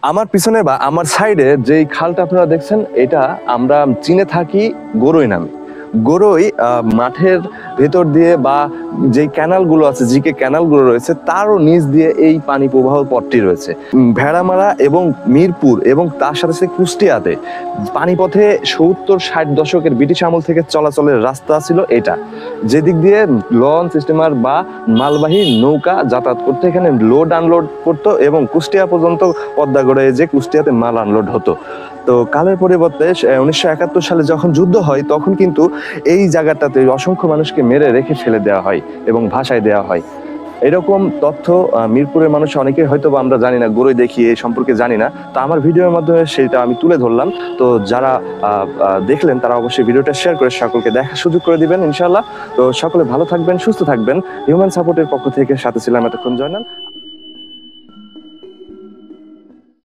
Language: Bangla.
আমার পিছনে বা আমার সাইডে যেই খালটা আপনারা দেখছেন, এটা আমরা চিনে থাকি গরই নামে। গরই মাঠের ভেতর দিয়ে বা যেই ক্যানালগুলো আছে, জিকে ক্যানালগুলো রয়েছে, তারও নিচ দিয়ে এই পানি প্রবাহ পথটি রয়েছে। ভেড়ামারা এবং মিরপুর এবং তার সাথে সাথে কুষ্টিয়াতে পানিপথে 70-60 দশকের ব্রিটিশ আমল থেকে চলাচলের রাস্তা ছিল এটা, যেদিক দিয়ে লঞ্চ, স্টিমার বা মালবাহী নৌকা যাতায়াত করতো, এখানে লোড আনলোড করতো এবং কুষ্টিয়া পর্যন্ত পদ্মা গড়ে যে কুষ্টিয়াতে মাল আনলোড হতো। তো কালের পরিবর্তে 1971 সালে যখন যুদ্ধ হয়, তখন কিন্তু এই জায়গাটাতে অসংখ্য মানুষকে মেরে রেখে ফেলে দেওয়া হয় এবং ভাসায় দেওয়া হয়। এরকম তথ্য মিরপুরের মানুষ অনেকেই হয়তো বা আমরা জানি না, গরুই দেখি এই সম্পর্কে জানি না। তো আমার ভিডিওর মাধ্যমে সেটা আমি তুলে ধরলাম। তো যারা দেখলেন তারা অবশ্যই ভিডিওটা শেয়ার করে সকলকে দেখার সুযোগ করে দিবেন ইনশাআল্লাহ। তো সকলে ভালো থাকবেন, সুস্থ থাকবেন। হিউম্যান সাপোর্টের পক্ষ থেকে সাথে ছিলাম এতক্ষণ জয়নাল।